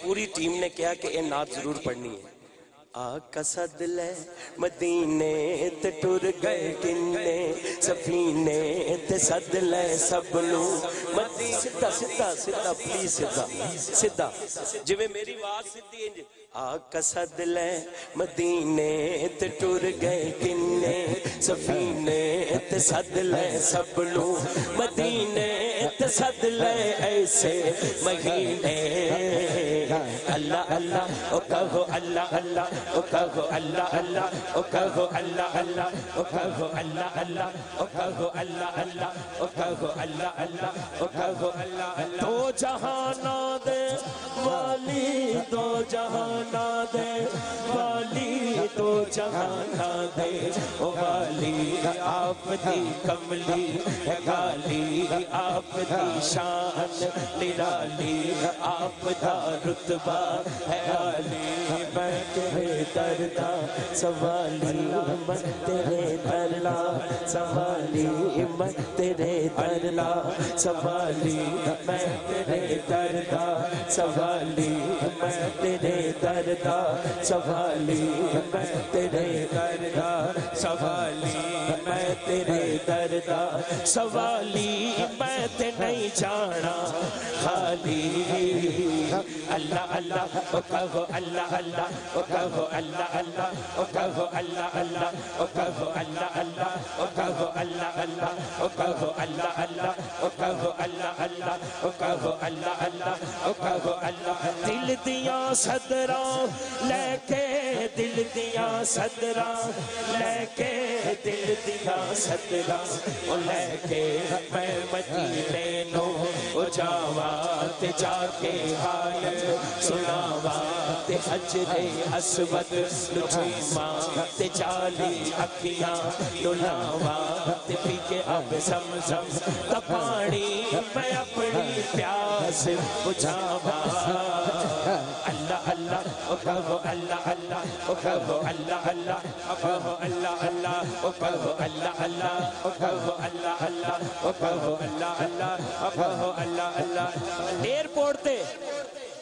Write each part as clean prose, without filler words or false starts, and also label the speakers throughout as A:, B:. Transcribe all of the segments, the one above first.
A: پوری ٹیم نے کہا کہ یہ نعت ضرور پڑھنی ہے. آقا سد لے مدینے تے ٹر گئے کنے سفینے تے سد لے سب نو مدینے. سدھا سدھا سدھا پلیز سدھا سدھا جی میں میری آواز سدھی ہے. آقا سد لے مدینے تے ٹر گئے کنے سفینے تے سد لے سب نو مدینے تے سد لے ایسے مہینے. اللہ اللہ او کہو اللہ اللہ او کہو اللہ اللہ او کہو اللہ اللہ او کہو اللہ اللہ او کہو اللہ اللہ او کہو اللہ اللہ او کہو اللہ اللہ. دو جہانا دے والی دو جہانا دے والی دو جہانا دے او والی آپ دی کملی گالی آپ دی شان نرالی آپ دا رتبہ ہے عالی. میں تیرے دردہ سوالی میں تیرے دردہ سوالی میں تیرے دردہ سوالی میں تیرے دردہ سوالی میں تیرے دردہ سوالی میں تیرے دردہ سوالی میں تیرے دردہ سوالی میں تے نہیں جانا خالی. اللہ اللہ او کہو اللہ اللہ او کہو اللہ اللہ او کہو اللہ اللہ او کہو اللہ اللہ او کہو اللہ اللہ او کہو اللہ اللہ او کہو اللہ اللہ او کہو اللہ اللہ او کہو اللہ. دل دیاں صدراں لے کے دل دیاں صدراں لے کے دل دیاں صدراں او لے کے میں مدینے نو او جاواں تے جا کے آیت سناواں تے حجر اسود لٹھیواں تے جالی اکھیاں ڈولاواں تے پی کے اب زمزم دا پانی میں اپنی پیاس بجھاواں. اللہ اللہ او کہو اللہ اللہ او کہو اللہ اللہ او کہو اللہ اللہ او کہو اللہ اللہ او کہو اللہ اللہ او کہو اللہ اللہ او کہو اللہ اللہ.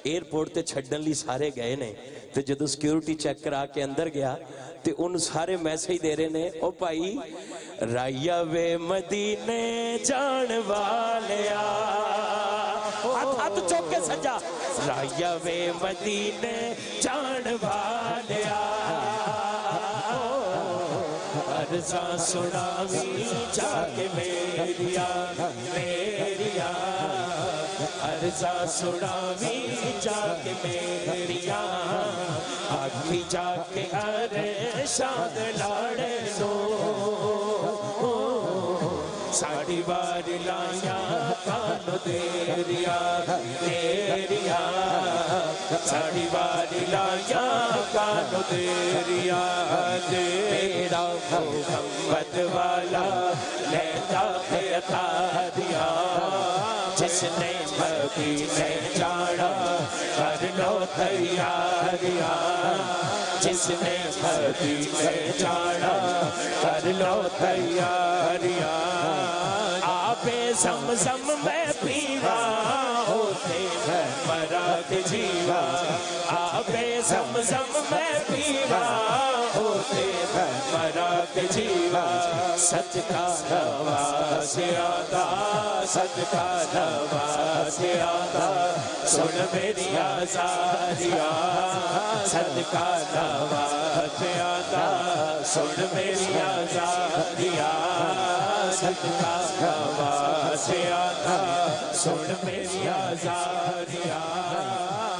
A: ایئرپورٹ تے چھڈن لی سارے گئے نے تے جدو سیکیورٹی چیک کرا کے اندر گیا تے ان سارے میسیج دے رہے نے او بھائی رایا وے مدینے جان والیا. ہاتھ چوک کے سجا رایا وے مدینے جان والیا. عرضاں سناوی جا کے میریا میریا عرضاں سناوی جا کے میریا آکھی جا کے ارے شاد لاڑے نو ساڑی بار لایا کانو دیریا دیریا ساڑی بار لایا کانو دیریا دیرا محمد والا لیتا ہے عطا دیا. جس نے مدینے جانا کر لو تیاریاں جس نے مدینے جانا کر لو تیاریاں. آب زمزم میں پیوا ہوتے ہیں مرا کے جیوا آب زمزم میں پیوا ہوتے ہیں مرا کے جیوا. صدقہ نواز آقا صدقہ نواز آقا سن میری آزاریاں صدقہ نواز آقا سن میری آزاریاں صدقہ نواز آقا سن میری آزاریاں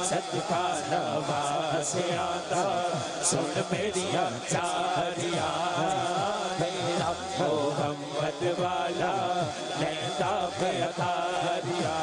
A: صدقہ نواز آقا سن میری آزاریاں. میرا محمد والا لیتا پہ عطا دیا.